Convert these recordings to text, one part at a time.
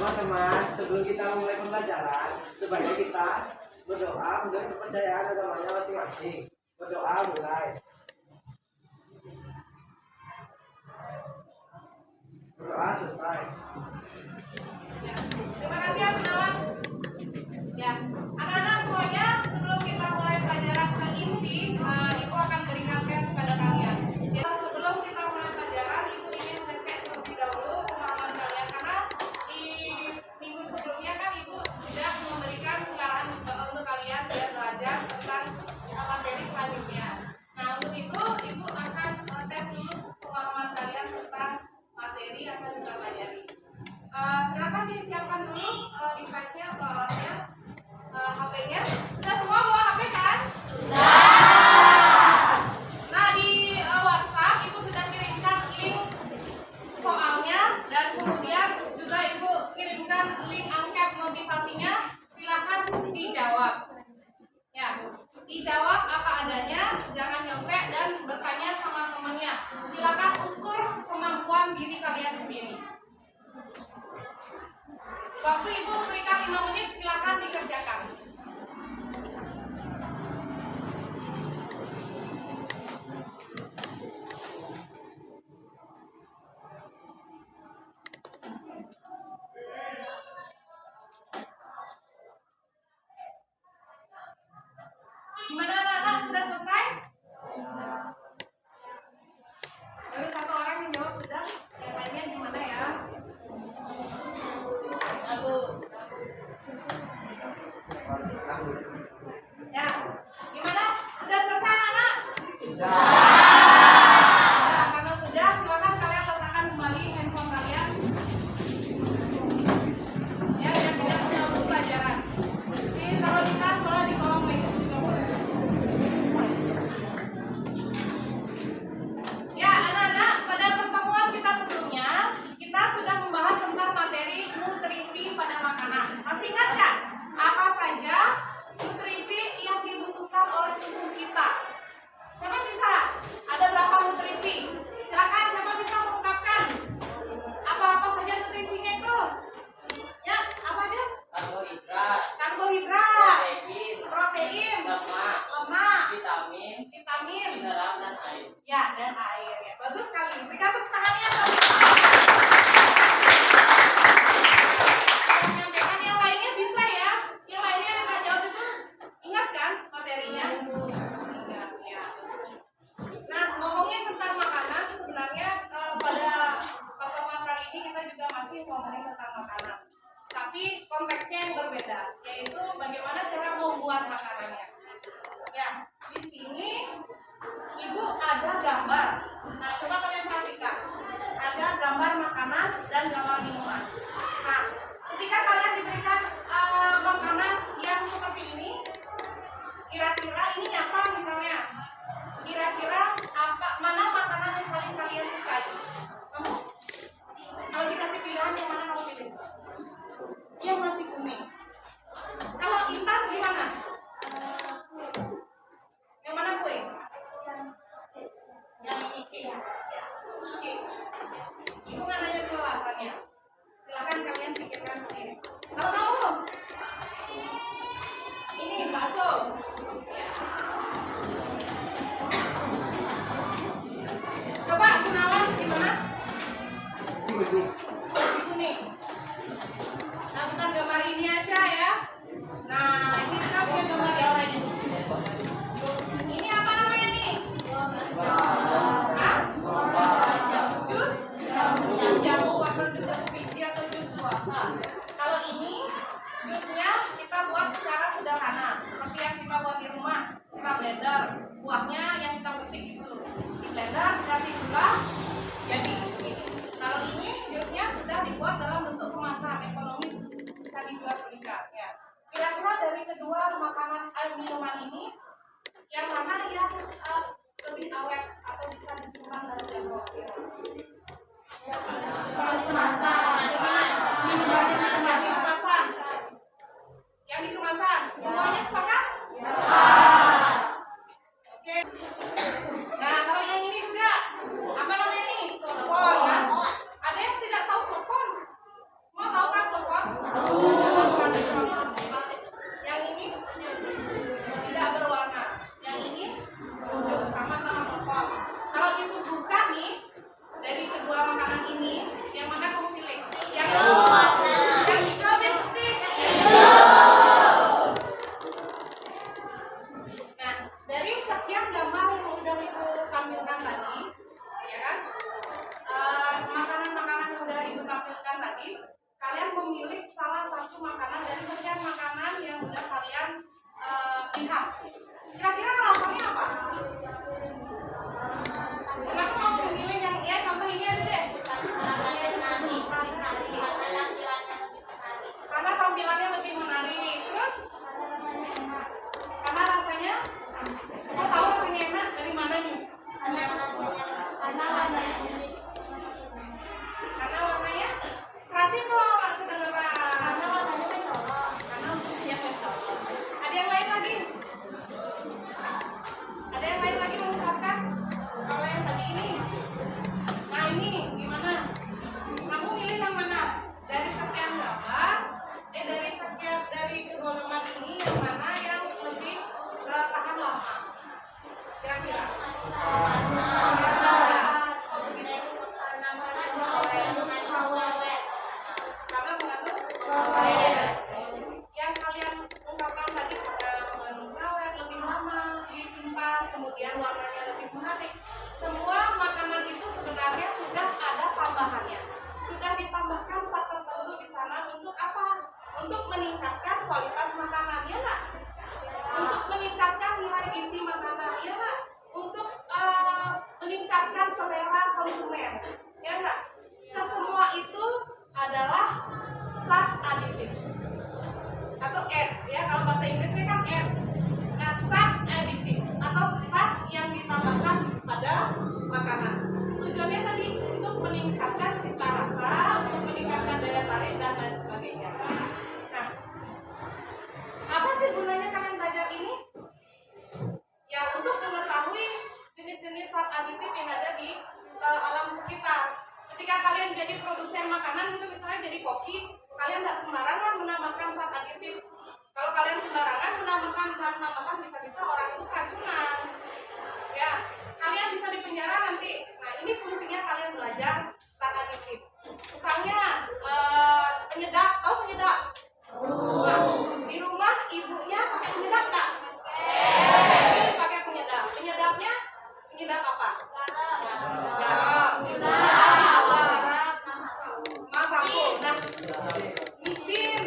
Teman-teman, sebelum kita mulai pembelajaran, sebaiknya kita berdoa menurut kepercayaan agamanya masing-masing. Berdoa mulai. Berdoa selesai. Ya. Terima kasih ya Gunawan. Ya, anak-anak semuanya, sebelum kita mulai pelajaran ke inti, Ibu akan berikan tes kepada kalian. Ya, sebelum kita mulai pelajaran, Ibu ingin ngecek terlebih dahulu pemahaman kalian karena di minggu sebelumnya kan Ibu sudah memberikan pengarahan untuk kalian biar belajar tentang materi selanjutnya. Nah, untuk itu Ibu akan tes dulu pemahaman kalian tentang materi yang akan kita pelajari. Silakan disiapkan dulu device-nya atau alatnya, HP-nya. Sudah semua bawa HP kan? Sudah. Nah, di WhatsApp Ibu sudah kirimkan link soalnya dan kemudian juga Ibu kirimkan link angket motivasinya. Silakan dijawab. Ya, dijawab apa adanya, jangan nyontek dan bertanya sama temannya. Silakan ukur kemampuan diri kalian sendiri. Waktu Ibu berikan 5 menit, silakan dikerjakan. Gimana anak-anak, sudah selesai? Baru satu orang yang jawab sudah, yang lainnya gimana ya? Lalu ya, gimana? Sudah selesai anak? Sudah. Nah, karena sudah, silakan kalian letakkan kembali handphone kalian. Ya, biar tidak mengganggu pelajaran. Ini kalau kita sekolah di kolom meja juga boleh. Ya, anak-anak, pada pertemuan kita sebelumnya, kita sudah membahas tentang materi nutrisi pada makanan. Masih ingat nggak? Apa saja nutrisi yang dibutuhkan oleh tubuh kita? Siapa bisa? Ada berapa nutrisi? Silakan, siapa bisa mengungkapkan? Apa-apa saja nutrisinya itu? Ya, apa aja? Karbohidrat, protein, lemak, vitamin, Mineral dan air. ya, dan air. Ya, bagus sekali. Berikan tepuk tangannya. Menyampaikan yang lainnya bisa ya. Yang lainnya yang nggak jawab itu ingat kan materinya? Ingat ya. Nah, ngomongin tentang makanan sebenarnya pada pertemuan kali ini kita juga masih ngomongin tentang makanan. Tapi konteksnya yang berbeda, yaitu bagaimana cara membuat makanannya. Ya, di sini Ibu ada gambar. Nah, coba kalian perhatikan. Ada gambar makanan dan gambar minuman. Nah, ketika kalian diberikan makanan yang seperti ini, kira-kira ini apa misalnya? Kira-kira mana makanan yang paling kalian sukai? Kamu? Kalau dikasih pilihan yang mana kamu pilih? Yang nasi kuning. Kalau Intan gimana? Yang mana kue? Yang ini. Oke. Ibu nggak nanya dulu alasannya. Silakan kalian pikirkan sendiri. Kalau kamu? Ini bakso. Coba Gunawan gimana? Nasi kuning. Nah, bukan gambar ini aja ya. Nah, ini kita punya gambar yang lain. Ini apa namanya nih? Hah? Jus? Jus jambu atau jus jambu biji atau jus buah. Nah, kalau ini jusnya kita buat secara sederhana, seperti yang kita buat di rumah. Kita blender, buahnya yang kita petik itu di blender, kasih gula, jadi begini. Kalau ini jusnya sudah dibuat dalam bentuk kemasan ekonomis, bisa dijual belikan. Ya. Kira-kira dari kedua makanan minuman ini, yang mana yang lebih awet atau bisa disimpan dalam jangka waktu? Kemasan. Yang di kemasan. Semuanya sepakat? Oke. Nah, kalau yang ini juga, apa namanya nih? Telepon ya. Ada yang tidak tahu telepon? Semua tahu kan telepon? kalian memilih salah satu makanan dari sekian makanan yang udah kalian lihat. Kira-kira alasannya apa? Kenapa mau memilih yang ya contoh ini aja deh? Karena tampilannya lebih menarik. Terus? Karena rasanya? Kau tahu rasanya enak dari mana nih? Karena warnanya kerasin dong waktu kedengeran. Karena dia mencolok. Ada yang lain lagi? Ada yang lain lagi mengungkapkan? Kalau yang tadi ini, nah ini gimana? Kamu milih yang mana? Dari sekian gambar, dari kedua gambar ini yang mana yang lebih tahan lama? Kira-kira? Karena mengandung yang kalian ungkapkan tadi mengandung awet, lebih lama disimpan, kemudian warnanya lebih menarik. Semua makanan itu sebenarnya sudah ada tambahannya, sudah ditambahkan zat tertentu di sana untuk apa? Untuk meningkatkan kualitas makanannya, nak? Untuk meningkatkan nilai gizi makanannya, nak? Untuk meningkatkan selera konsumen, ya enggak? Kesemua itu adalah zat aditif atau add, ya kalau bahasa Inggrisnya kan add. Nah, zat aditif atau zat yang ditambahkan pada makanan. Tujuannya tadi untuk meningkatkan cita rasa, untuk meningkatkan daya tarik dan lain sebagainya. Nah, apa sih gunanya kalian belajar ini? Ya untuk mengetahui jenis-jenis zat aditif yang ada di alam sekitar. Ketika kalian jadi produsen makanan gitu, misalnya jadi koki, kalian tidak sembarangan menambahkan zat aditif. Kalau kalian sembarangan menambahkan bisa-bisa orang itu keracunan. Ya, kalian bisa dipenjara nanti. Nah, ini fungsinya kalian belajar zat aditif. Misalnya penyedap, tahu penyedap? Nah, di rumah ibunya pakai penyedap nggak? Jadi pakai penyedap. Penyedapnya penyedap apa? Garam. Masako. Nah, micin.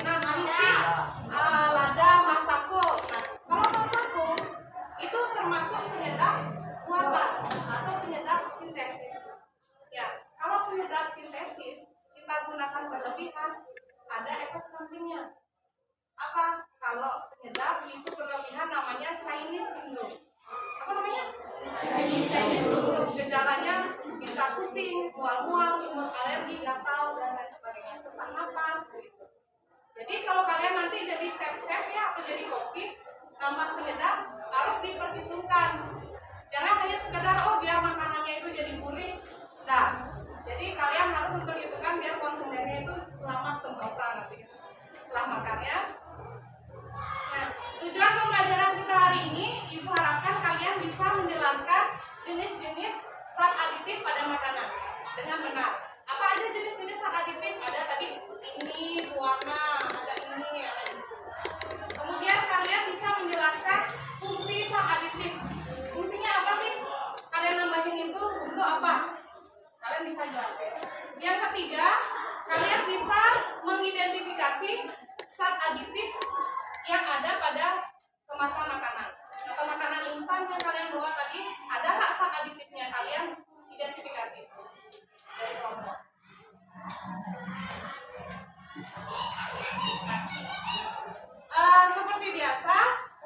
Lada, masako. Nah, kalau masako itu termasuk penyedap buatan atau penyedap sintesis. Ya, kalau penyedap sintesis kita gunakan berlebihan, ada efek sampingnya. Apa? Kalau penyedap itu berlebihan namanya Chinese syndrome. Apa namanya? Chinese syndrome. Gejalanya bisa pusing, mual-mual, timbul alergi, gatal dan lain sebagainya, sesak napas gitu. Jadi kalau kalian nanti jadi chef ya atau jadi koki, tambah penyedap harus diperhitungkan. Jangan hanya sekedar biar makanannya itu jadi gurih. Nah, jadi kalian harus memperhitungkan biar konsumennya itu selamat sentosa nanti setelah makannya. Nah, tujuan pembelajaran kita hari ini, Ibu harapkan kalian bisa menjelaskan jenis-jenis zat aditif pada makanan dengan benar. Apa aja jenis-jenis zat aditif? Ada tadi ini warna, ada ini, ada itu. Kemudian kalian bisa menjelaskan fungsi zat aditif. Fungsinya apa sih? Kalian nambahin itu untuk apa? Kalian bisa jelasin. Yang ketiga, kalian bisa mengidentifikasi zat aditif yang ada pada kemasan makanan atau makanan instan yang kalian bawa tadi, ada nggak zat aditifnya? Kalian identifikasi dari kelompok. Seperti biasa,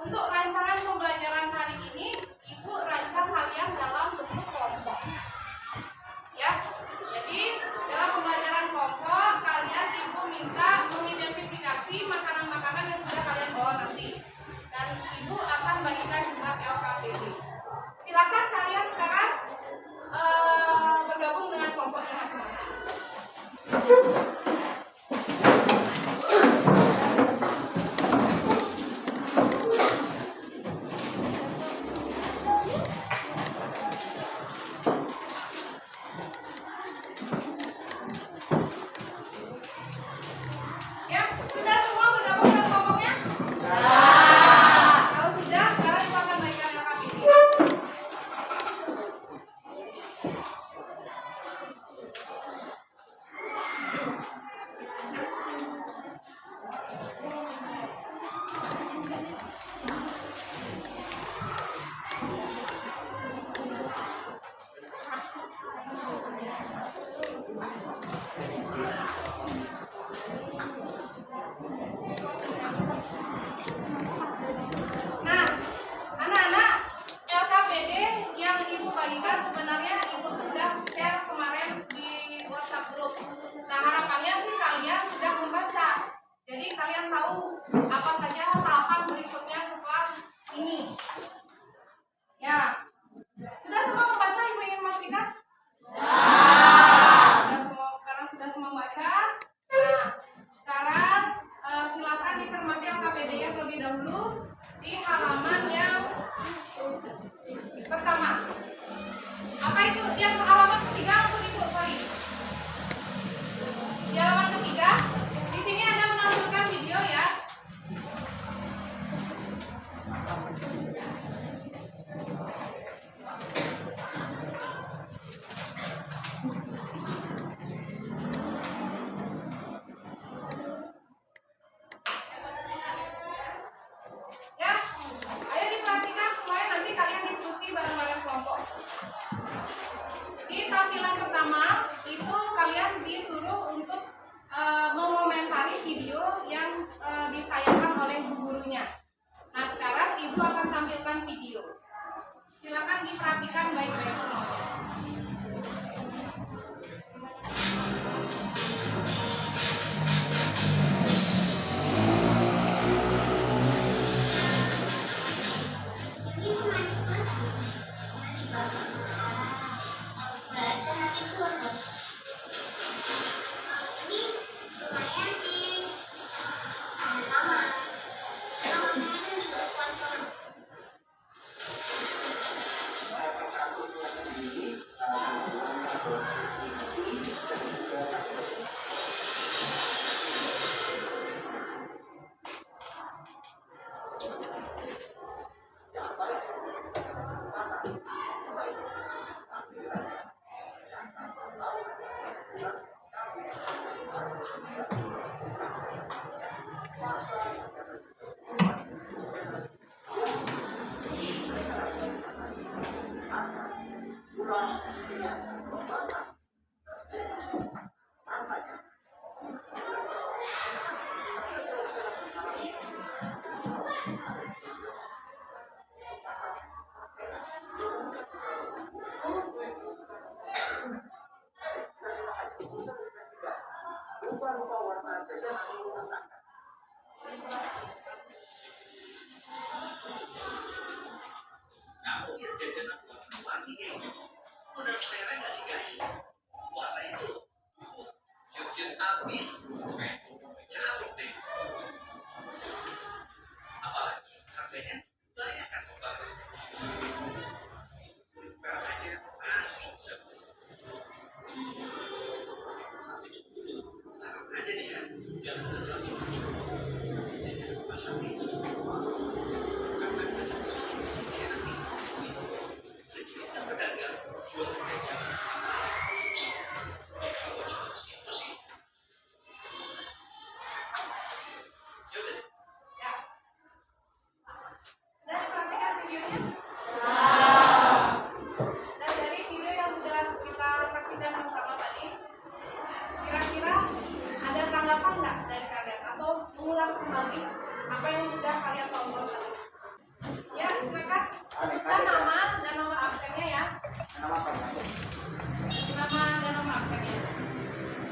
untuk rancangan pembelajaran hari ini, Ibu rancang kalian dalam bentuk kelompok. Ya, jadi dalam pembelajaran kelompok, kalian Ibu minta mengidentifikasi makanan-makanan yang sudah kalian bawa nanti. Dan Ibu akan bagikan juga LKPD. Silakan kalian sekarang bergabung dengan kelompoknya masing-masing. Ya, sudah semua bergabung dengan kelompoknya? Kalau sudah, sekarang Ibu akan bagikan LKPD. baca. Nah, sekarang silakan dicermati LKPD-nya terlebih dahulu di halaman yang pertama. Apa itu? Yang halaman ketiga maksud Ibu, sorry. Di halaman ketiga, di sini ada menampilkan video ya. Ya, ayo diperhatikan semuanya, nanti kalian diskusi bareng-bareng kelompok. Di tampilan pertama itu kalian disuruh untuk mengomentari video yang ditayangkan oleh gurunya. Nah, sekarang Ibu akan tampilkan video. Silakan diperhatikan baik-baik semua.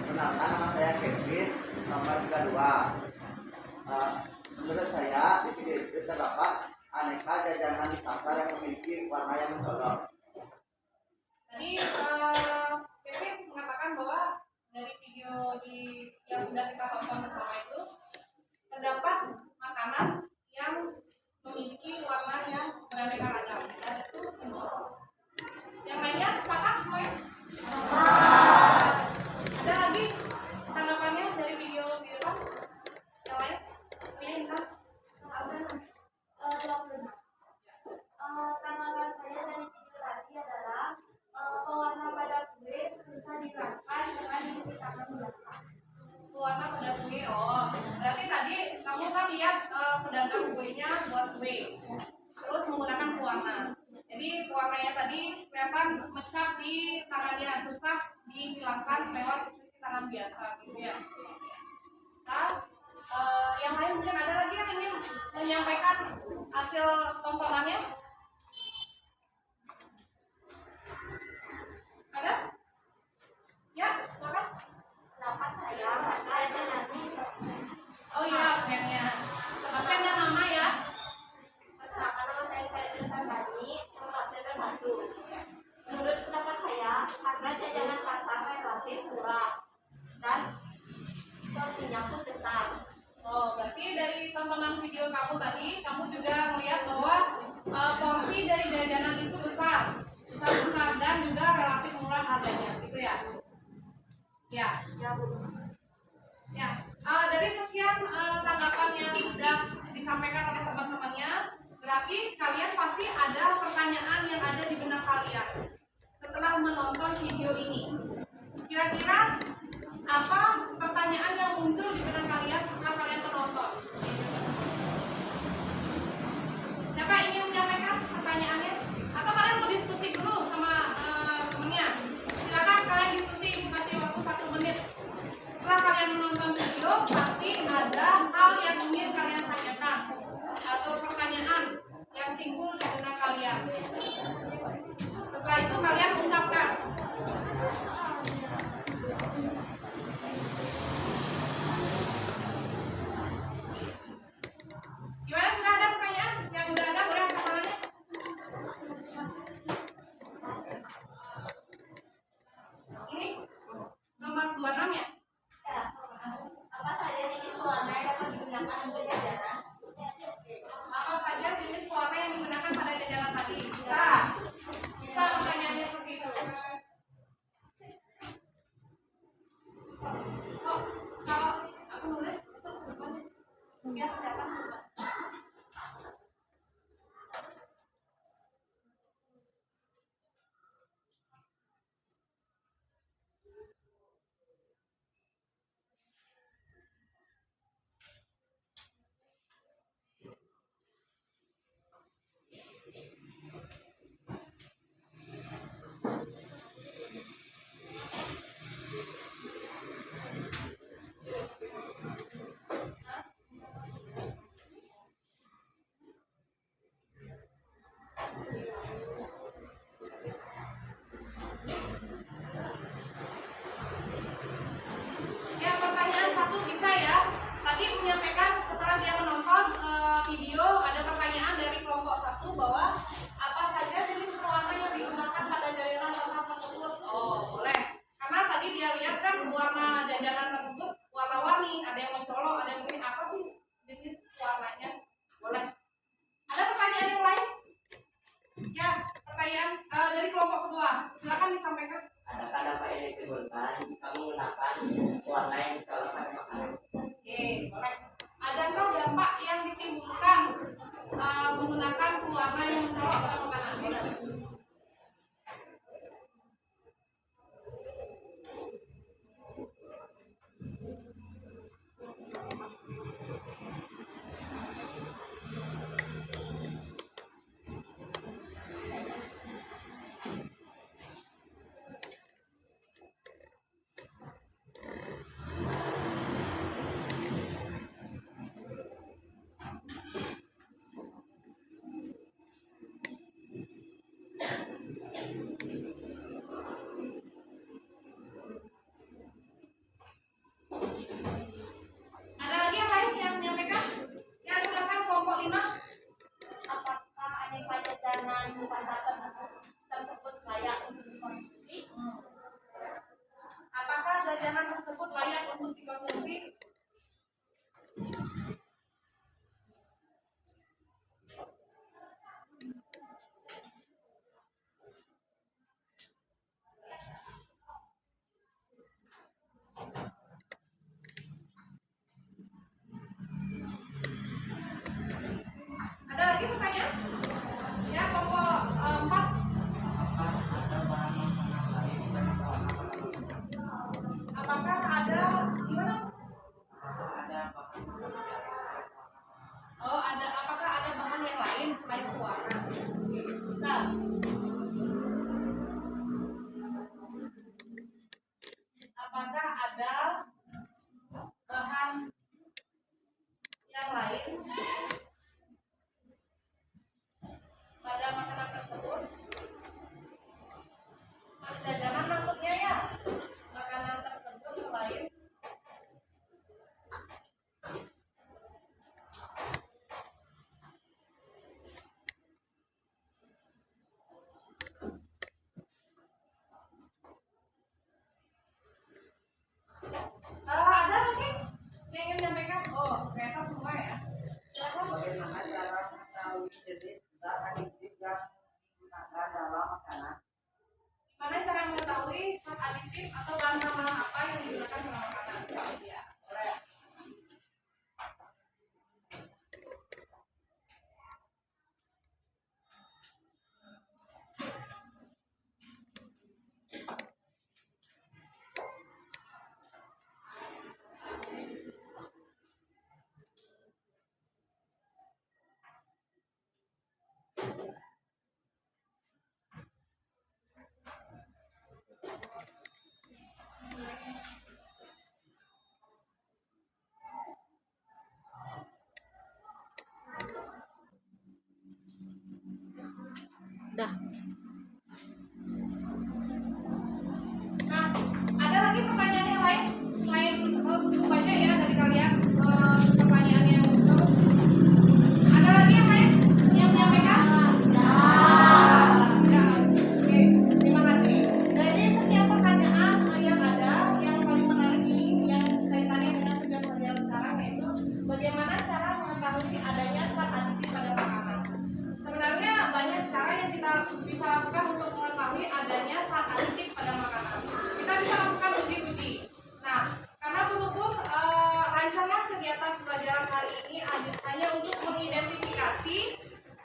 Perkenalkan, nama saya Kevin, nomor 32. Menurut saya, di video itu terdapat aneka jajanan pasar yang memiliki warna yang mencolok. Tadi Kevin mengatakan bahwa dari video yang sudah kita tonton bersama itu terdapat makanan yang memiliki warna yang beraneka ragam dan itu mencolok. Yang lainnya sepakat semuanya? Ada lagi tanggapannya dari video di depan? Yang lain? Punya Intan? Absen? Tanggapan saya dari video tadi adalah pewarna pada kue susah diterapkan dengan menggunakan biasa. Pewarna pada kue, oh berarti tadi kamu kan lihat pedagang kuenya buat kue terus menggunakan pewarna. Jadi pewarnanya tadi kelihatan mecah di tangannya, susah dihilangkan lewat cuci tangan biasa gitu ya. Nah, yang lain mungkin ada lagi yang ingin menyampaikan hasil tontonannya? Ada? Ya, silakan. Pendapat saya ada nanti Oh iya, absennya. Absen dan nama ya. perkenalkan nama saya Tentang Bani, nomor absen 1. Menurut pendapat saya, harga jajanan pasar relatif murah dan dimaksud besar. Oh, berarti dari tontonan video kamu tadi, kamu juga melihat bahwa porsi dari jajanan itu besar dan juga relatif murah harganya, gitu ya? Ya. Ya, Bu. Ya. Dari sekian tanggapan yang sudah disampaikan oleh teman-temannya, berarti kalian pasti ada pertanyaan yang ada di benak kalian setelah menonton video ini. Kira-kira apa pertanyaan yang muncul di benak kalian setelah kalian menonton? Siapa yang ingin menyampaikan pertanyaannya? Atau kalian mau diskusi dulu sama temennya? Silakan kalian diskusi, kasih waktu 1 menit. Setelah kalian menonton video, pasti ada hal yang ingin kalian tanyakan atau pertanyaan yang timbul di benak kalian. Setelah itu kalian ungkapkan. Gimana, sudah ada pertanyaan? Yang sudah ada boleh angkat tangannya. Ini nomor 26 ya? Ya. Apa saja jenis warna yang dapat digunakan untuk jajanan? Apa saja jenis warna yang digunakan pada jajanan tadi? Bisa. Bisa pertanyaannya seperti itu. Oh, kalau aku nulis itu depannya biar kelihatan susah. Ya, pertanyaan 1 bisa ya. Tadi menyampaikan setelah dia menonton video, ada pertanyaan dari kelompok 1 bahwa apa saja jenis warna yang digunakan pada jajanan pasar tersebut. Oh, boleh. Karena tadi dia lihat kan warna jajanan tersebut warna-warni, ada yang mencolok, ada yang mungkin apa sih jenis warnanya. Boleh. Ada pertanyaan yang lain? Ya, pertanyaan dari kelompok kedua. Silakan disampaikan. Adakah dampak yang ditimbulkan jika menggunakan warna yang dicolok pada makanan? Oke, boleh. Adakah dampak yang ditimbulkan menggunakan warna yang mencolok pada makanan? Boleh. Ada lagi yang lain yang menyampaikan? Ya, silakan kelompok 5. Apakah aneka jajanan di pasar tersebut layak untuk dikonsumsi? Apakah jajanan tersebut layak untuk dikonsumsi? Ada lagi pertanyaan? Ya, kelompok 4. Apakah ada gimana? Oh, ada. Apakah ada bahan yang lain selain warna? Bisa. Apakah ada bahan yang lain pada makanan tersebut? Pada jajanan maksudnya ya? Makanan tersebut selain Dah. Nah, ada lagi pertanyaan yang lain selain cukup banyak ya dari kalian pertanyaan yang muncul. Ada lagi yang lain yang menyampaikan? Ya, oke, terima kasih. Dari setiap pertanyaan yang ada, yang paling menarik ini yang kaitannya dengan tujuan pelajaran sekarang yaitu bagaimana cara mengetahui adanya zat aditif pada makanan. Sebenarnya banyak cara yang kita bisa lakukan untuk mengetahui adanya zat aditif pada makanan. Kita bisa lakukan uji-uji. Nah, karena berhubung rancangan kegiatan pembelajaran hari ini hanya untuk mengidentifikasi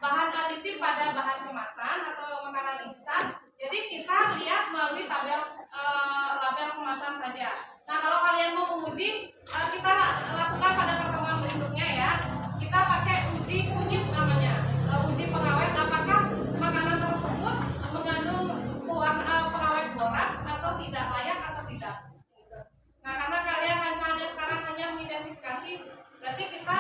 bahan aditif pada bahan kemasan atau makanan instan, jadi kita lihat melalui label kemasan saja. Nah, kalau kalian mau menguji, kita lakukan pada pertemuan berikutnya ya. Kita pakai uji kunyit namanya, uji pengawet apakah makanan tersebut mengandung pengawet boraks atau tidak layak atau tidak. Nah, karena kalian rancangannya sekarang hanya mengidentifikasi, berarti kita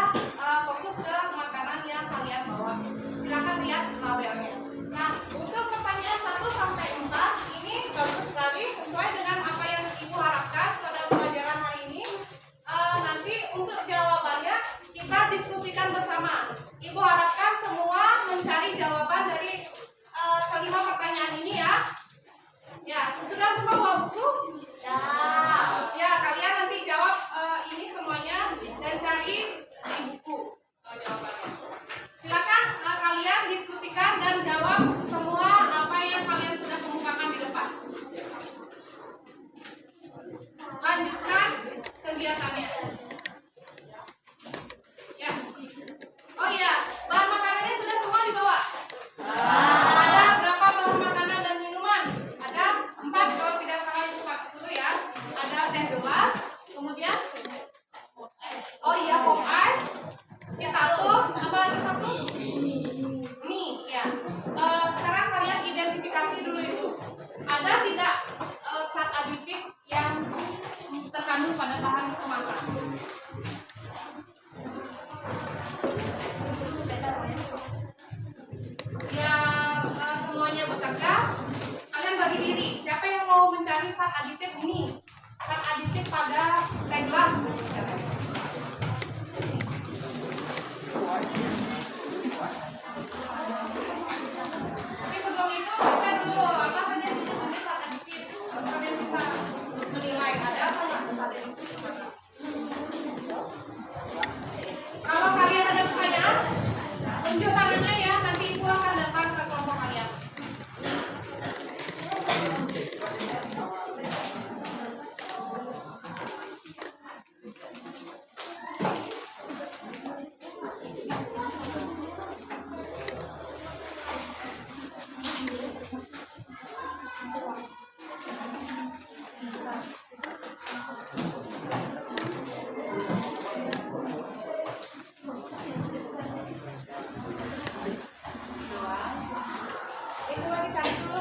fokus ke makanan yang kalian bawa. Silakan lihat labelnya. Nah, untuk pertanyaan 1 sampai 4 ini bagus sekali sesuai dengan apa yang Ibu harapkan pada pelajaran hari ini. Nanti untuk jawabannya kita diskusikan bersama. Ibu harapkan semua mencari jawaban dari kelima pertanyaan ini ya. Ya, sudah semua bawa buku? Ya, kalian nanti jawab ini semuanya dan cari di buku jawabannya. Silakan kalian diskusikan dan jawab semua apa yang kalian sudah kemukakan di depan. Lanjutkan kegiatannya. Ya. Oh iya, bahan makanannya sudah semua dibawa? Ada berapa bahan makanan dan minuman? Ada 4 kalau tidak salah dulu ya. Ada teh gelas, kemudian oh iya, pop ice, citato, apa lagi satu? Mie, ya. Sekarang kalian identifikasi dulu itu. Ada tidak zat aditif yang terkandung pada bahan kemasan? Biar semuanya bekerja, kalian bagi diri. Siapa yang mau mencari zat aditif ini? Zat aditif pada teh gelas. Tapi sebelum itu baca dulu apa saja jenis zat aditif. Kalian bisa menilai ada apa nggak zat aditif. Kalau kalian ada pertanyaan, tunjuk tangannya ya. Nanti Ibu akan datang ke kelompok kalian. Coba dicari dulu.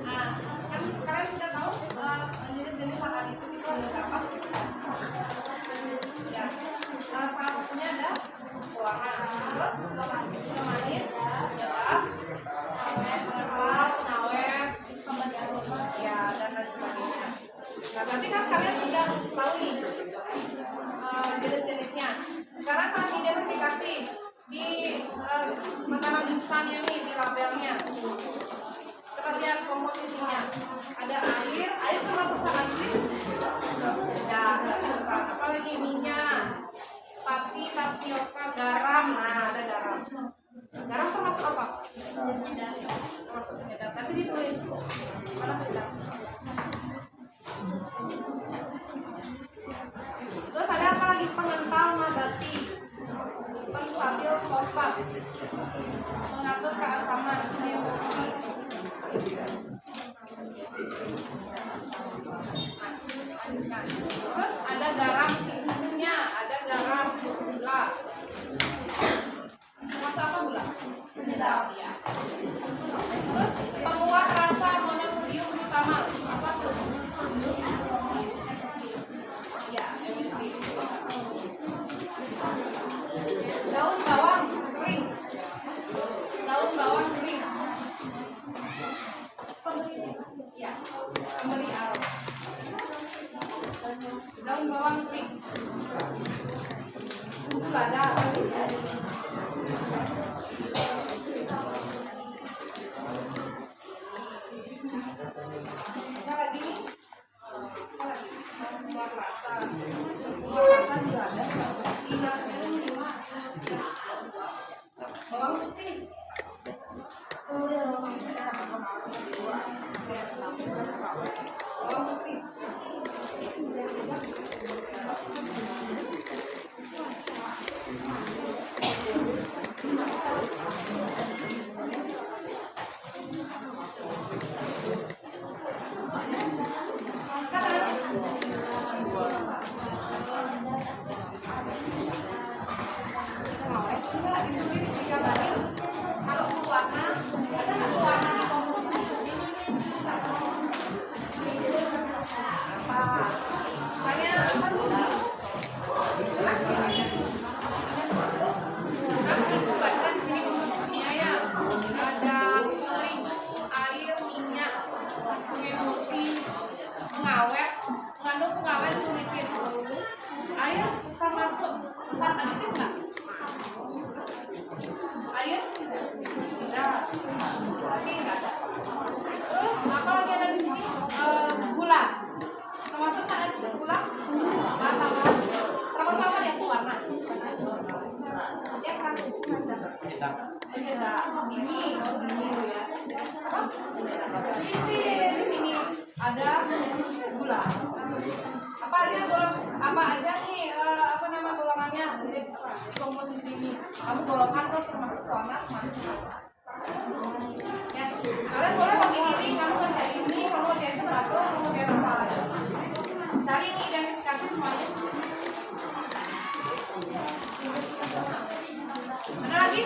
Nah, kan kalian sudah tahu jenis-jenis zat aditif itu ada berapa? Ya, salah satunya ada buahan, terus manis, garam, pengawet, ya dan lain sebagainya. Nah, berarti kan kalian sudah tahu nih jenis-jenisnya. Sekarang kalian identifikasi di makanan instannya nih, di labelnya. Kita lihat komposisinya. Ada air termasuk zat aditif? Ya, apalagi minyak, pati, tapioka, garam. Nah, ada garam. Garam termasuk apa? Termasuk penyedap. Tapi ditulis mana penyedap? Terus ada apa lagi? Pengental nabati, penstabil fosfat, mengatur keasaman, emulsi. Terus ada garam bumbunya, ada garam gula. Termasuk apa gula? Penyedap ya. Terus penguat rasa monosodium utama, apa tuh? Ya, daun bawang ada gula. Apa aja nih apa nama golongannya di komposisi ini? Kamu golongan terus termasuk warna manis. Ya, kalian boleh pakai ini, kamu kerjain ini, kamu kerjain satu, kamu kerjain apa? Cari ini identifikasi semuanya. Ada lagi?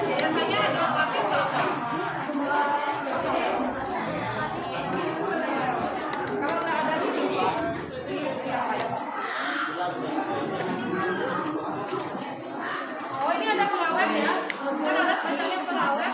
Biasanya ada lapis nggak apa? Kalau nggak ada di sini, oh ini ada pelawet ya? Kan ada spesialnya pelawet.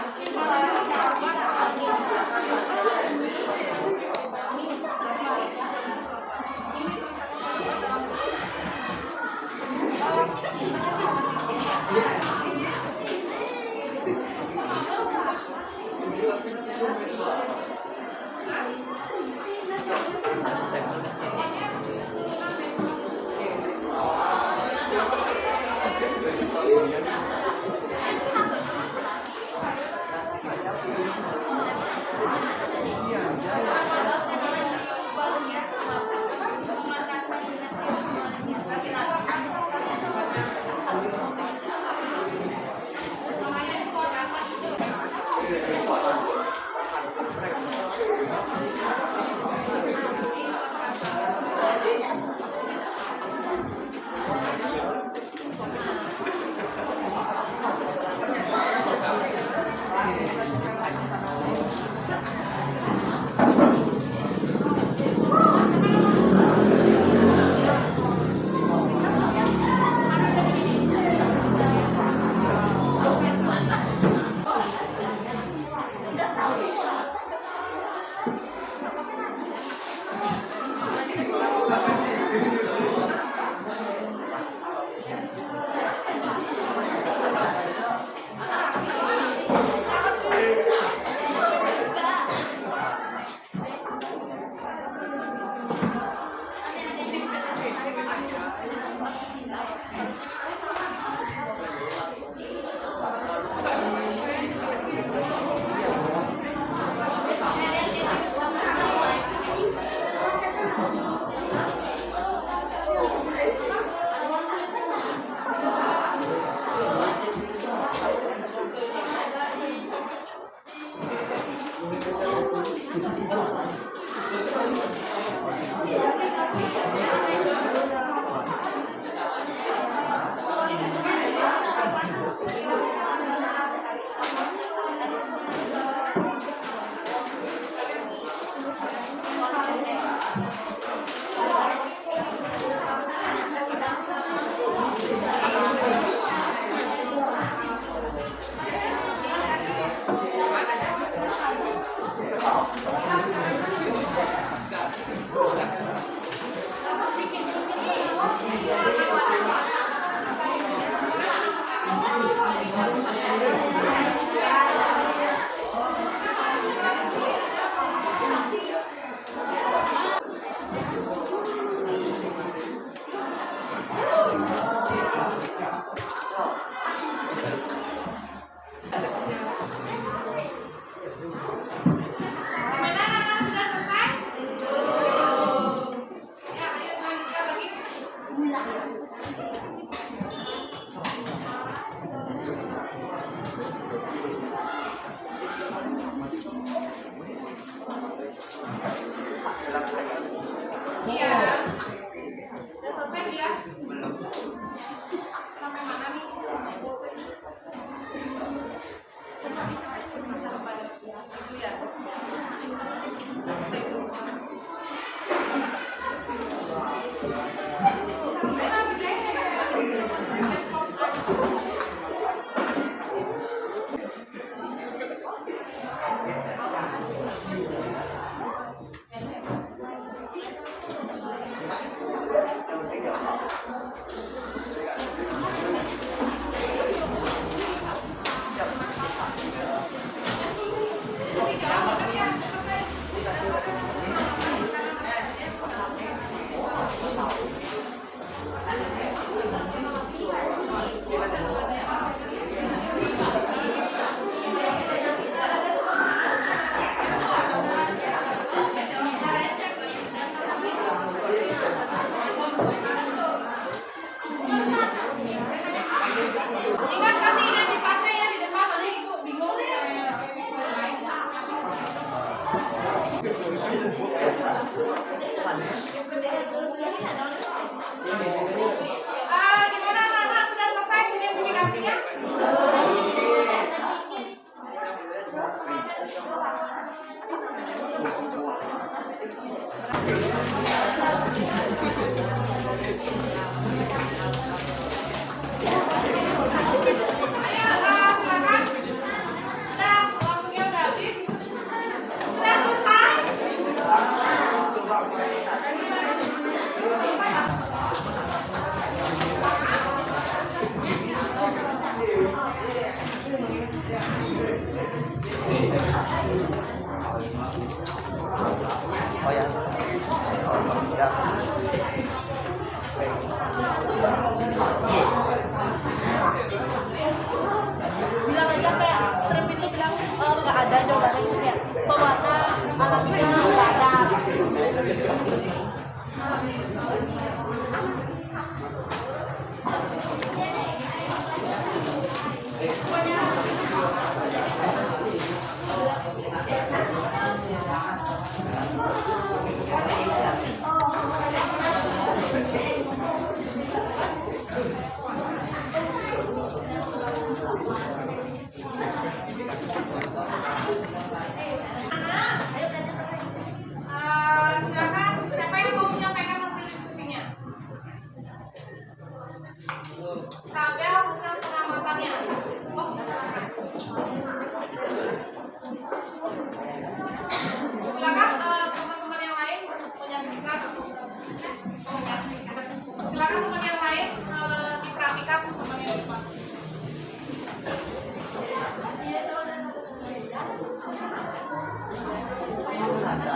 Gimana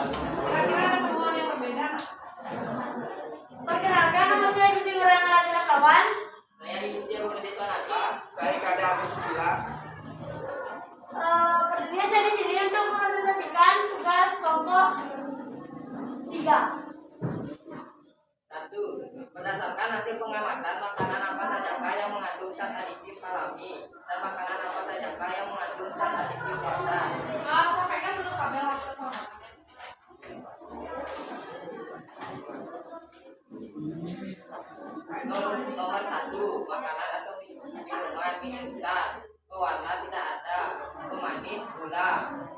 Kira-kira ada temuan yang berbeda nggak? Perkenalkan, nama saya Gusti Ngurang Radina Kawan. Saya di Gusti Agung Gede Swanaka. Baik, ada Agus Susila. Pertanyaan saya di sini untuk mempresentasikan tugas kelompok 3. 1. Berdasarkan hasil pengamatan, makanan apa sajakah yang mengandung zat aditif alami dan makanan apa sajakah yang mengandung zat aditif buatan. Sampaikan dulu tabel hasil pengamatan. Nomor 1. Makanan atau minuman mie instan, pewarna tidak ada, pemanis, gula,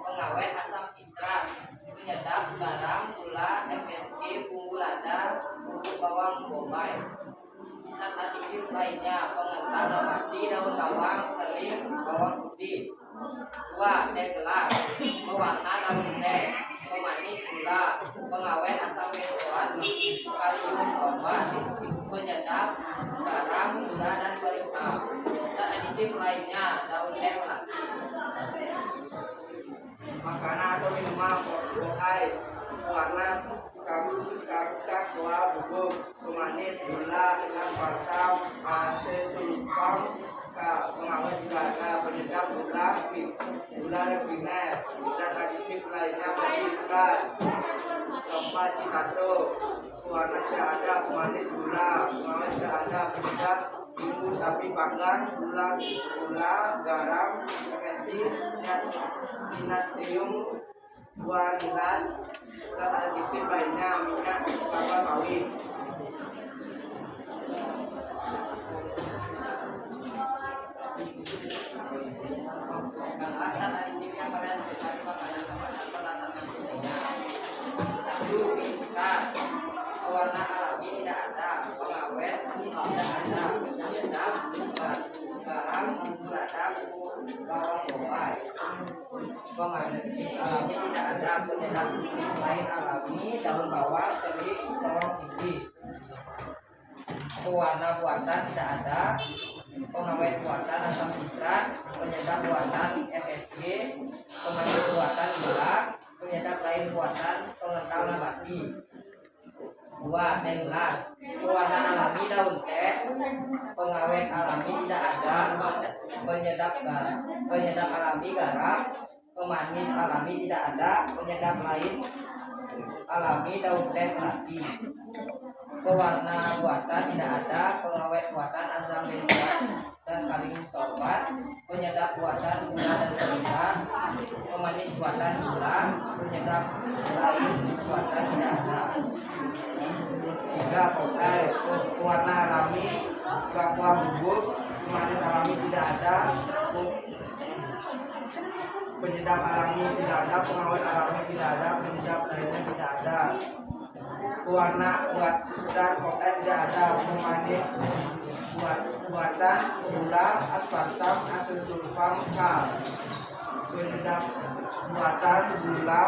pengawet, asam sitrat, penyedap, garam, gula, MSG, bumbu lada, bubuk bawang bombay. Zat aditif lainnya pengental mati, daun bawang, selim, bawang putih. 2. Teh gelas, pewarna daun teh, pemanis gula, pengawet asam benzoat, kalium sorbat, penyedap, garam, gula dan perisa. Zat aditif lainnya daun teh melati. Makanan atau minuman pokoknya warna kakak buah bubuk pemanis gula aspartam sulfam pengawet juga ada penyedap gula refiner dan aditif lainnya berikan tempat citato warna tidak ada pemanis gula pengawet tidak ada penyedap bumbu sapi panggang gula garam natrium guanilat zat aditif lainnya minyak kelapa sawit. Zat aditif yang kalian cari makanan kemasan berdasarkan fungsinya. 1. Instan, pewarna alami tidak ada, pengawet tidak ada, penyedap garam, bumbu lada, bawang bombay. Pemanis alami tidak ada, penyedap lain alami, daun bawang, selim, bawang putih. Pewarna buatan tidak ada, pengawet buatan asam sitrat, penyedap buatan MSG, pemanis buatan gula, penyedap lain buatan pengental nabati. 2. Teh gelas, pewarna alami daun teh, pengawet alami tidak ada, penyedap alami garam, pemanis alami tidak ada, penyedap lain alami daun teh plastik. Pewarna buatan tidak ada, pengawet buatan asam benzoat dan kalium sorbat, penyedap buatan gula dan perisa, pemanis buatan gula, penyedap lain buatan tidak ada. 3. Pokai warna alami kuah bubuk pemanis alami tidak ada penyedap alami tidak ada pengawet alami tidak ada penyedap lainnya tidak ada. Warna buatan pokai tidak ada pemanis buatan gula aspartam sulfam penyedap buatan gula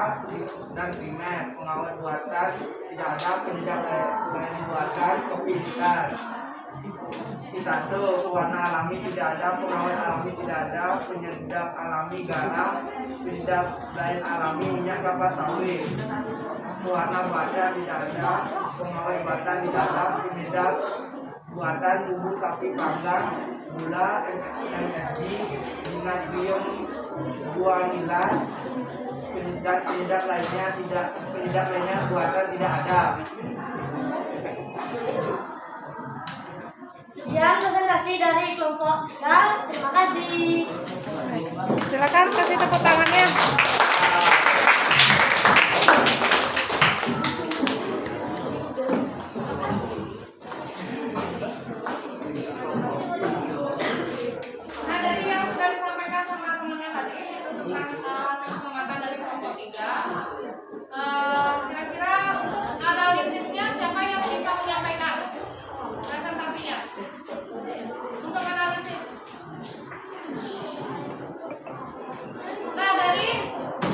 dan primer pengawet buatan tidak ada penyedap lain buatan kopi instan. Citato pewarna alami tidak ada pengawet alami tidak ada penyedap alami garam penyedap lain alami minyak kelapa sawit. Pewarna buatan tidak ada pengawet buatan tidak ada penyedap buatan bumbu sapi panggang gula MSG natrium guanilat penyedap lainnya buatan tidak ada. Sekian presentasi dari kelompok 3. Terima kasih. Silakan kasih tepuk tangannya. Nah, dari yang sudah disampaikan sama temennya tadi itu tentang hasil pengamatan dari kelompok 3. Kira-kira untuk analisisnya siapa yang bisa menyampaikan presentasinya? Untuk analisis. Nah, dari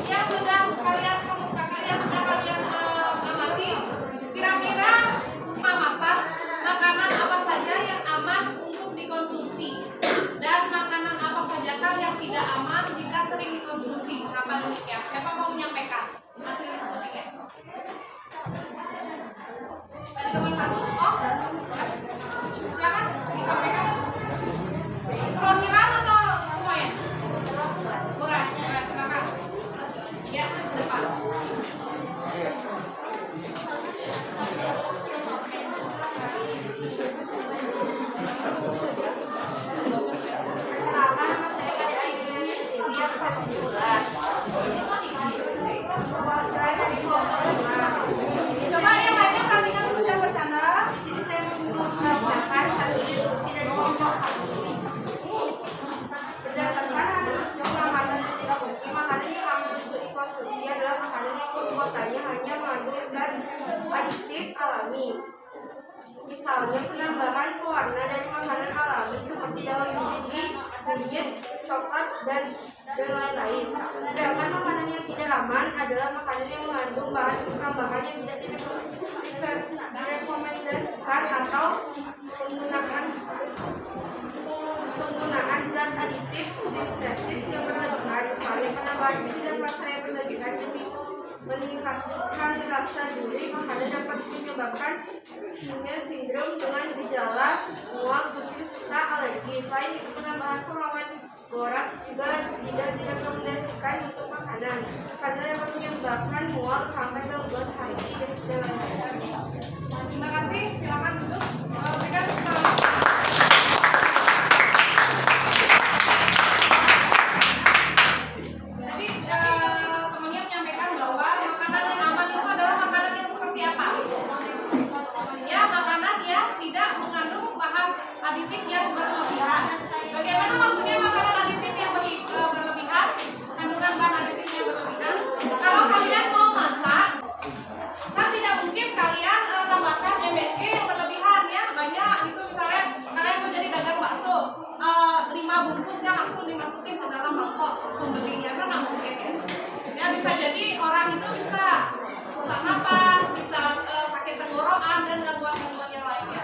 yang sudah kalian kemukakan, yang sudah kalian amati, kira-kira pengamatan makanan apa saja yang aman untuk dikonsumsi dan makanan apa saja yang tidak aman jika sering dikonsumsi. Apa demikian? Siapa mau menyampaikan hasil diskusinya? dari kelompok 5. Coba yang lainnya perhatikan dulu jangan bercanda. Di sini saya membacakan hasil diskusi dari kelompok kami. Berdasarkan hasil pengamatan dan diskusi, makanan yang aman untuk dikonsumsi adalah makanan yang pembuatannya hanya mengandung zat aditif alami. Misalnya penambahan pewarna dari makanan alami seperti daun biji, kunyit, coklat, dan lain-lain. Sedangkan makanan yang tidak aman adalah makanan yang mengandung bahan tambahan yang tidak direkomendasikan atau penggunaan zat aditif sintesis yang berlebihan, misalnya penambahan gizi dan rasa yang berlebihan demi meningkatkan rasa gurih. Makanan dapat menyebabkan sindrom dengan gejala mual, pusing, sesak, alergi. Selain itu, penambahan pengawet boraks juga tidak direkomendasikan untuk makanan karena dapat menyebabkan mual, kanker, gangguan hati, dan lain-lain. Terima kasih, silakan duduk. Berikan Jadi temannya menyampaikan bahwa makanan yang aman itu adalah makanan yang seperti apa? Ya, makanan yang tidak mengandung bahan aditif yang berlebihan. Bagaimana maksudnya makanan aditif yang berlebihan? Kandungan bahan aditif yang berlebihan. Kalau kalian mau masak, kan tidak mungkin kalian tambahkan MSG yang berlebihan ya, banyak gitu. Misalnya kalian mau jadi dagang bakso, 5 bungkusnya langsung dimasukin ke dalam mangkok pembelinya, kan nggak mungkin ya. Ya bisa jadi orang itu bisa sesak napas, bisa sakit tenggorokan dan gangguan-gangguan yang lainnya.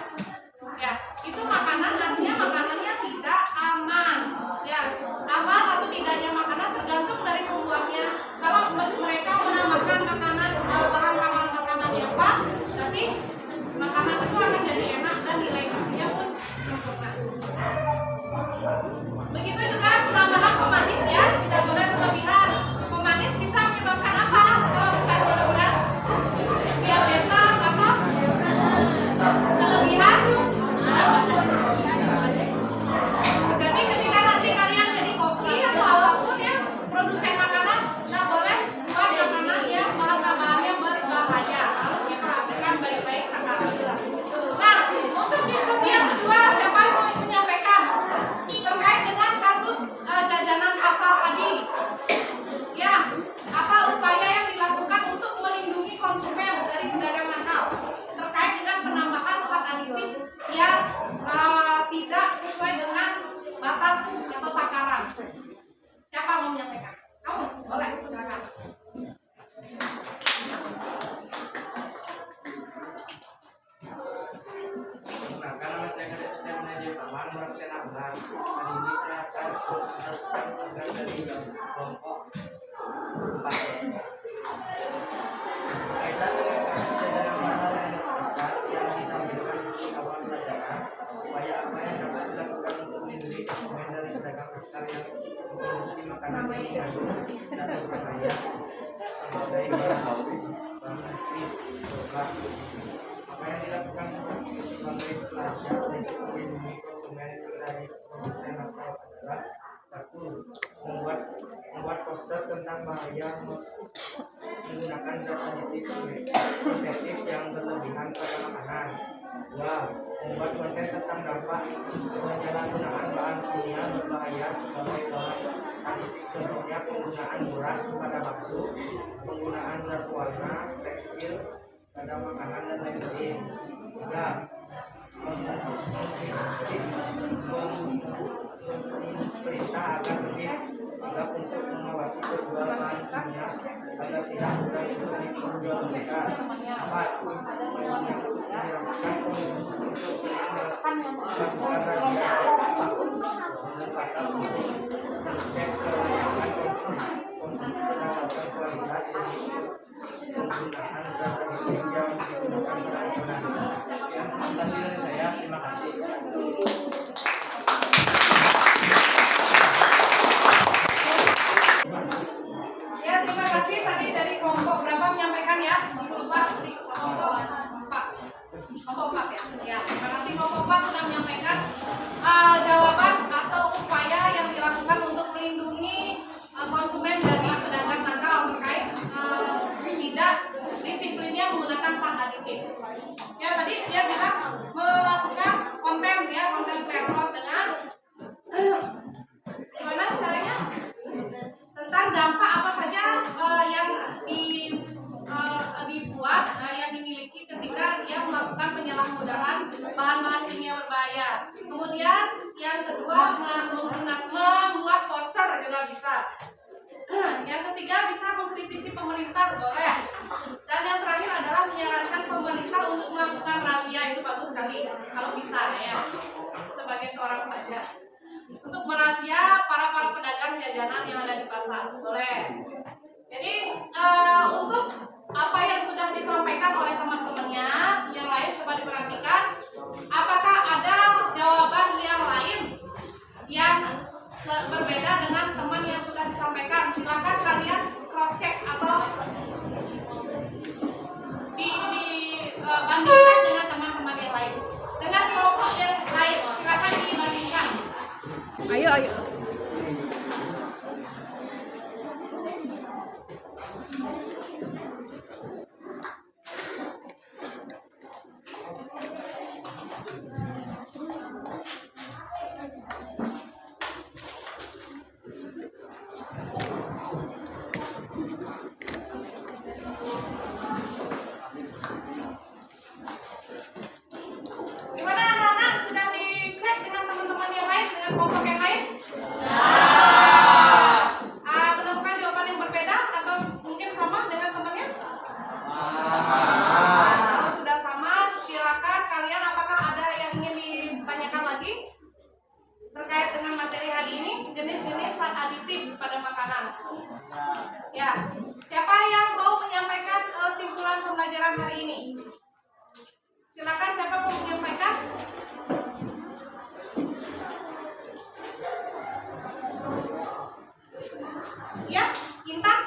Ya, itu makanan artinya makanannya tidak aman. Ya, aman atau tidaknya makanan tergantung dari pembuatnya. Kalau mereka menambahkan makanan bahan makanan yang pas, nanti makanan itu akan jadi enak dan nilai gizinya pun sempurna. Begitu juga penambahan pemanis ya, tidak boleh berlebihan. Pemanis bisa menyebabkan apa? Kalau misalnya berlebihan, diabetes atau kelebihan. Jadi ketika nanti kalian jadi koki atau apapun ya, produsen makanan, nggak boleh buat makanan yang bahan tambahannya berbahaya. Harus diperhatikan baik-baik takarannya. Nah, untuk diskusi yang kedua, siapa yang mau menyampaikan terkait dengan kasus jajanan pasar tadi? Ya, apa upaya yang dilakukan untuk melindungi konsumen dari pedagang nakal terkait dengan penambahan zat aditif yang tidak sesuai dengan batas atau takaran? Siapa mau menyampaikan? Kamu boleh, silakan. Perkenalkan, nama saya Kadek Setiawan Nadia Taman, nomor 16. Kali ini saya akan menjelaskan tugas dari kelompok 4. Berkaitan dengan kasus jajanan pasar yang tersangka yang ditampilkan di awal pelajaran, upaya apa yang dapat dilakukan untuk melindungi konsumen dari pedagang nakal yang memproduksi makanan yang mengandung dan berbahaya sebagai bahan aktif obat. Apa yang dilakukan sebagai pelajar untuk melindungi konsumen dari produsen nakal adalah: 1. Membuat poster tentang bahaya menggunakan zat aditif sintetis yang berlebihan pada makanan. 2. Membuat konten tentang dampak penyalahgunaan bahan kimia berbahaya sebagai bahan aditif, contohnya penggunaan borak pada bakso, penggunaan zat warna tekstil pada makanan dan lain-lain. 3. Perintah agar lebih sigap untuk mengawasi kedua bahan kimia agar tidak mudah dijual mereka. 4. Menyiapkan untuk melakukan razia dan pasar untuk mengecek kelayakan konsumsi berdasarkan kualitas dan penggunaan zat aditif yang digunakan pada makanan. Sekian presentasi dari saya. Terima kasih. Ya, terima kasih tadi dari kelompok berapa menyampaikan ya? Lupa di kelompok 4. Kelompok 4 ya. Ya, terima kasih kelompok 4 sudah menyampaikan jawaban atau upaya yang dilakukan untuk melindungi Yang ketiga bisa mengkritisi pemerintah, boleh. Dan yang terakhir adalah menyarankan pemerintah untuk melakukan razia, itu bagus sekali kalau bisa ya. Sebagai seorang pelajar, untuk merazia para pedagang jajanan yang ada di pasar, boleh. Jadi untuk apa yang sudah disampaikan oleh teman-temannya, yang lain coba diperhatikan. Apakah ada jawaban yang lain yang berbeda dengan teman yang sudah disampaikan? Silakan kalian cross check atau dibandingkan dengan teman-teman yang lain, dengan kelompok yang lain. Silakan dibandingkan. Ayo. Gimana anak-anak, sudah dicek dengan teman-teman yang lain, dengan kelompok yang lain? Menemukan jawaban yang berbeda atau mungkin sama dengan temannya? Kalau sudah sama, silakan kalian, apakah ada yang ingin ditanyakan lagi terkait dengan materi hari ini, jenis-jenis zat aditif pada makanan? Ya, siapa yang mau menyampaikan simpulan pembelajaran hari ini? Silakan, siapa mau menyampaikan? Ya, Intan.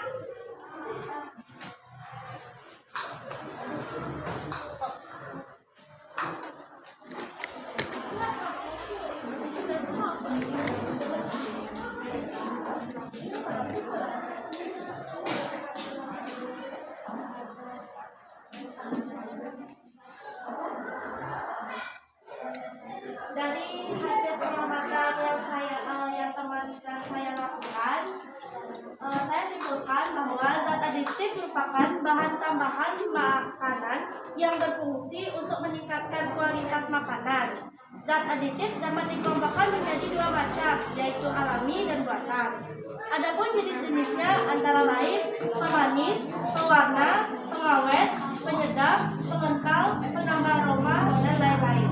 Dari hasil pengamatan yang teman saya lakukan, saya simpulkan bahwa zat aditif merupakan bahan tambahan makanan yang berfungsi untuk meningkatkan kualitas makanan. Zat aditif dapat dikelompokkan menjadi dua macam, yaitu alami dan buatan. Adapun jenis-jenisnya antara lain pemanis, pewarna, pengawet, penyedap, pengental, penambah aroma, dan lain-lain.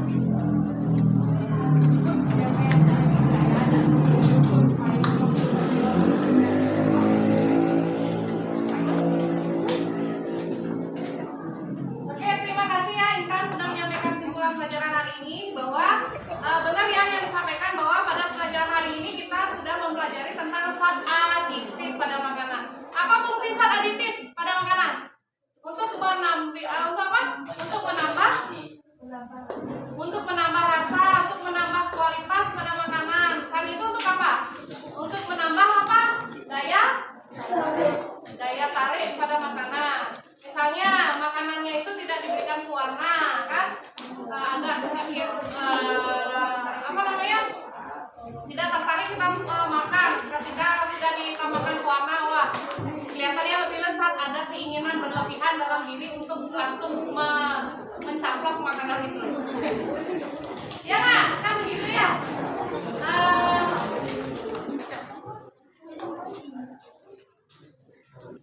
Oke, terima kasih ya Intan sudah menyampaikan simpulan pelajaran hari ini, bahwa benar ya yang disampaikan bahwa pada pelajaran hari ini kita sudah mempelajari tentang zat aditif pada makanan. Apa fungsi zat aditif pada makanan? Untuk untuk menambah rasa, untuk menambah kualitas pada makanan. Selain itu untuk apa? Untuk menambah apa? Daya tarik pada makanan. Misalnya makanannya itu tidak diberikan pewarna, kan? Agak sedikit tidak tertarik kita makan. Ketika sudah ditambahkan pewarna, wah, kelihatannya lebih lezat. Ada keinginan berlebihan dalam diri untuk langsung mencaplok makanan itu. Ya kan begitu ya.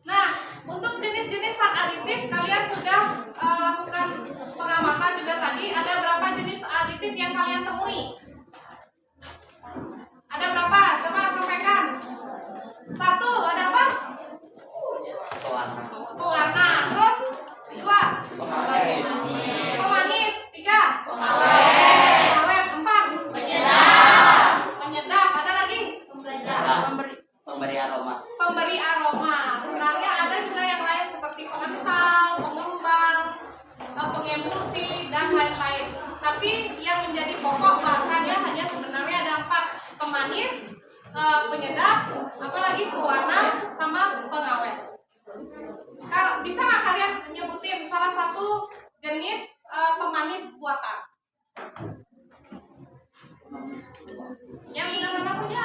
Nah, untuk jenis-jenis zat aditif kalian sudah lakukan pengamatan juga tadi. Ada berapa jenis aditif yang kalian temui? Ada berapa? Coba sampaikan. 1, ada apa? Pewarna. Terus 2, pemanis. 3, pengawet. 4, penyedap. Ada lagi? Pemberi aroma. Sebenarnya ada juga yang lain seperti pengental, pengembang, pengemulsi, dan lain-lain. Tapi yang menjadi pokok bahasannya hanya sebenarnya ada 4: pemanis, penyedap, apalagi pewarna, sama pengawet. Kalau bisa nggak kalian nyebutin salah satu jenis pemanis buatan? Yang sederhana saja.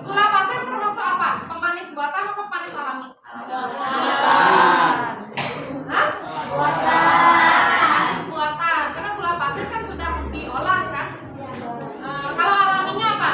Gula pasir termasuk apa? Pemanis buatan atau pemanis alami? Hah? Pemanis buatan. Karena gula pasir kan sudah diolah kan? Kalau alaminya apa?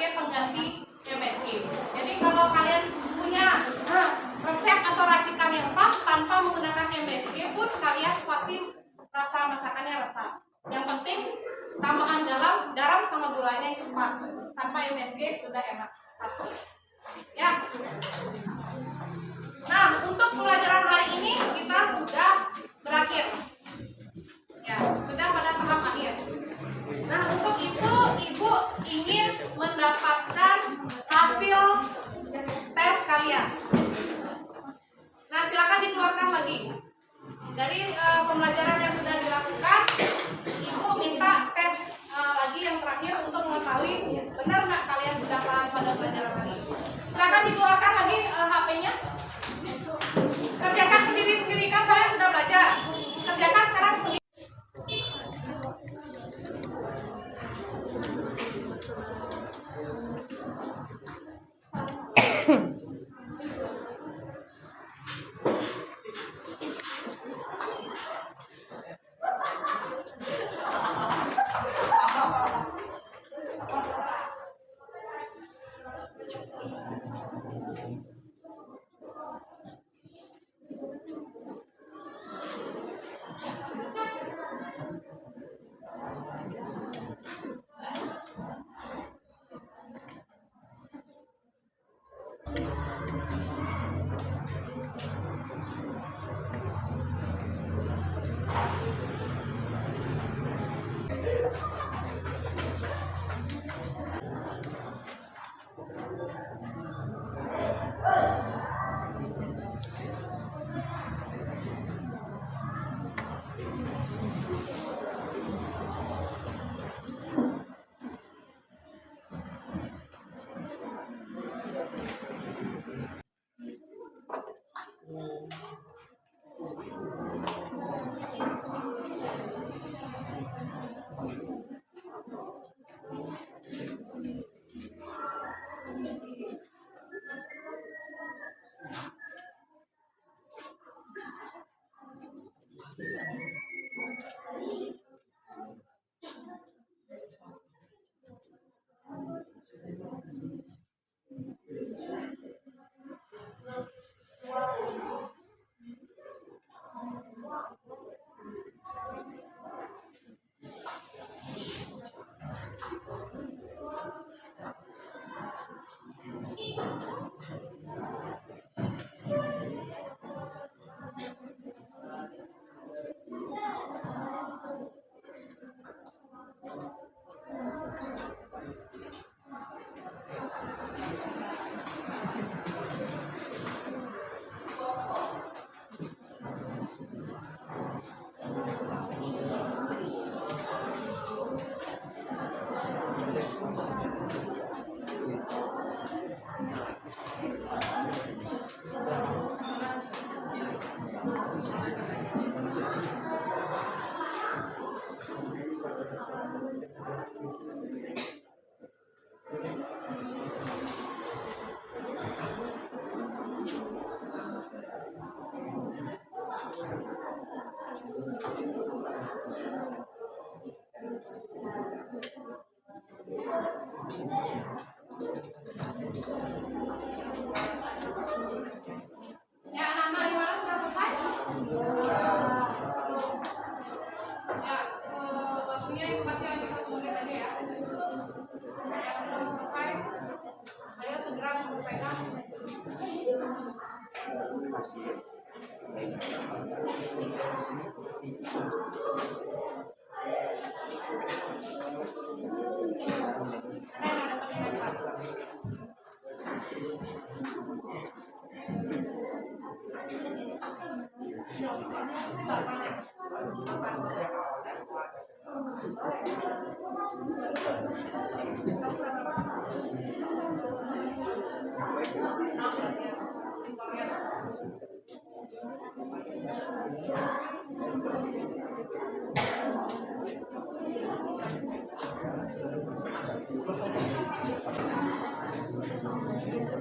sebagai pengganti MSG. Jadi kalau kalian punya resep atau racikan yang pas tanpa menggunakan MSG pun kalian pasti rasa masakannya resap. Yang penting tambahan garam sama gulanya itu pas. Tanpa MSG sudah enak pasti. Ya. Nah, untuk pelajaran hari ini kita sudah berakhir. Ya, sudah pada tahap akhir. Nah, untuk itu Ibu ingin mendapatkan hasil tes kalian. Nah, silakan dikeluarkan lagi. Dari pembelajaran yang sudah dilakukan, Ibu minta tes lagi yang terakhir untuk mengetahui benar nggak kalian sudah paham pada pelajaran hari ini. Silakan dikeluarkan lagi HP-nya. Kerjakan sendiri-sendiri, kan kalian sudah belajar. Kerjakan sekarang sendiri. Ya, anak-anak gimana, sudah selesai? Ya, waktunya Ibu kasih lagi 1 menit aja ya. Yang belum selesai, ayo segera selesaikan. Ada yang dapat investasi?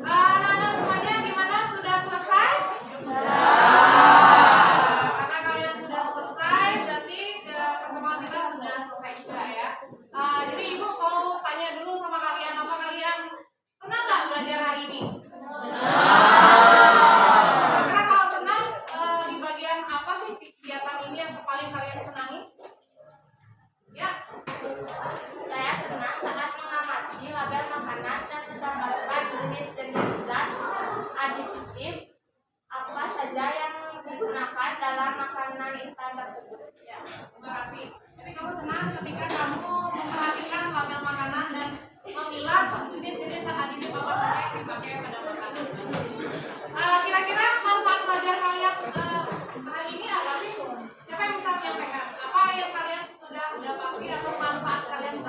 Anak-anak semuanya gimana? Sudah selesai? Karena kalian sudah selesai, berarti pertemuan kita sudah selesai juga ya. Jadi Ibu mau tanya dulu sama kalian, apa kalian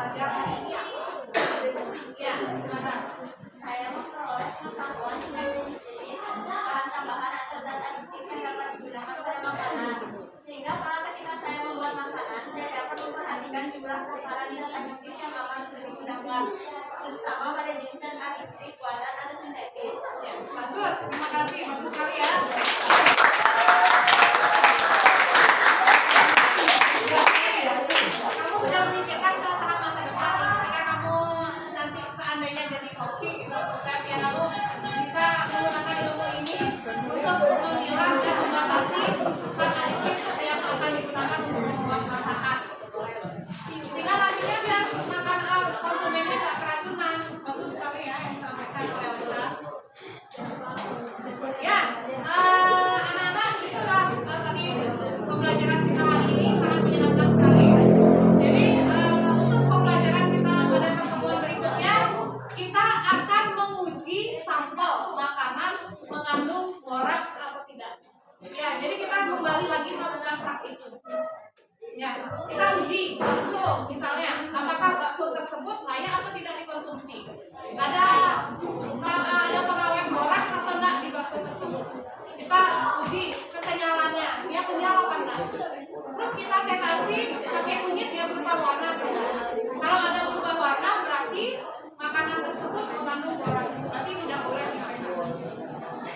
pelajaran hari ini apa? Ya, silakan. Saya memperoleh pengetahuan tentang jenis-jenis bahan tambahan atau zat adiktif yang dapat digunakan pada makanan. Sehingga ketika saya membuat makanan, saya dapat memperhatikan jumlah takaran zat adiktif yang akan digunakan, terutama pada jenis zat adiktif buatan atau sintetis. Ya, bagus, terima kasih, bagus sekali ya. Kamu sudah memikirkan ke tahap masa depan ketika kamu nanti seandainya jadi koki gitu, chef ya, kamu bisa menggunakan ilmu ini untuk memilah dan membatasi zat adiktif yang akan digunakan untuk membuat masakan. Sehingga nantinya biar makan konsumennya nggak keracunan. Bagus sekali ya yang disampaikan oleh Ocha. Ya, anak-anak itulah tadi pembelajaran kita hari ini sangat menyenangkan sekali. Jadi untuk pembelajaran kita pada pertemuan berikutnya kita akan menguji sampel makanan mengandung boraks atau tidak. Ya, jadi kita kembali lagi melakukan praktikum. Ya, kita uji bakso misalnya, apakah bakso tersebut layak atau tidak dikonsumsi. Ada pengawet boraks atau enggak di bakso tersebut. Kita uji kekenyalannya, dia kenyal apa enggak. Terus kita setasi pakai kunyit dia berubah warna atau enggak. Kalau ada berubah warna berarti makanan tersebut mengandung boraks, berarti tidak boleh dimakan.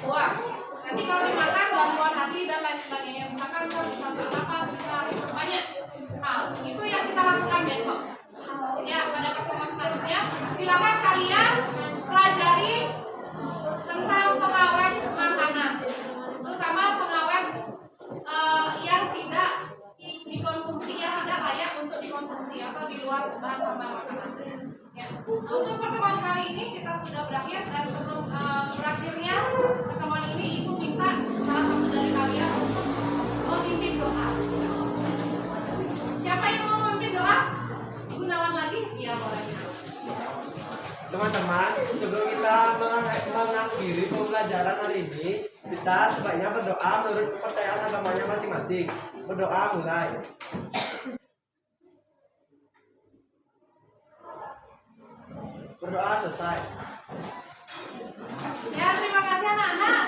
Wah, nanti kalau dimakan gangguan hati dan lain sebagainya, misalkan bisa sesak napas, bisa banyak hal. Itu yang kita lakukan besok. Ya, pada pertemuan selanjutnya silakan kalian pelajari tentang pengawet makanan, terutama pengawet yang tidak dikonsumsi, yang tidak layak untuk dikonsumsi atau di luar bahan tambah makanan. Ya. Nah, untuk pertemuan kali ini kita sudah berakhir, dan sebelum berakhirnya pertemuan ini Ibu minta salah satu dari kalian untuk memimpin doa. Siapa yang mau memimpin doa? Ibu Nawan lagi? Iya, boleh. Teman-teman, sebelum kita mengakhiri pembelajaran hari ini, kita sebaiknya berdoa menurut kepercayaan agamanya masing-masing. Berdoa mulai. Berdoa selesai. Ya, terima kasih anak-anak.